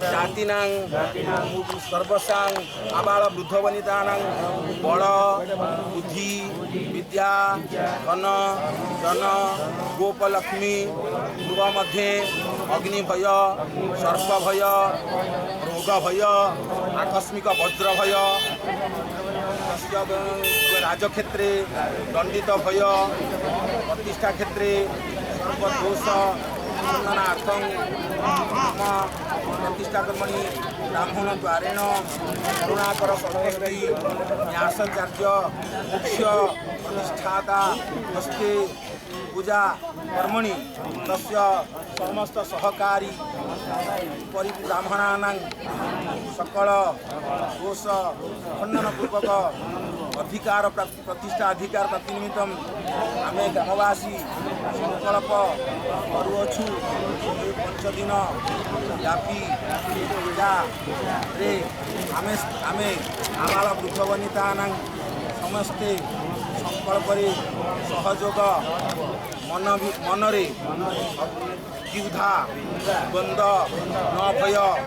जातिनां सर्वसां आबाल वृद्ध वनितानां बल बुद्धि विद्या धन जन गोपलक्ष्मी गृह मध्ये अग्निभय सर्पभय रोगभय आकस्मिक वज्रभय राजक्षेत्रे दंडित भय प्रतिष्ठा क्षेत्रे सर्वदोष खंडनार्थं प्रतिष्ठा कर्मणि ब्राह्मण द्वारेण करुणाकर षष्ठी न्यासाचार्य मुख्य प्रतिष्ठाता हस्ते पूजा कर्मणि तस्य समस्त सहकारी ब्राह्मणानां सकल दोष खंडनपूर्वक अधिकार प्रतिष्ठा अधिकार प्राप्ति निमित्तम आमे ग्रामवासी संकल्प करुअछु 5 दिन व्यापी पूजा रे आमे आबाल वृद्ध वनितानां समस्ते संकल्प सहयोग मनरे द्विधा द्वंद्व न भय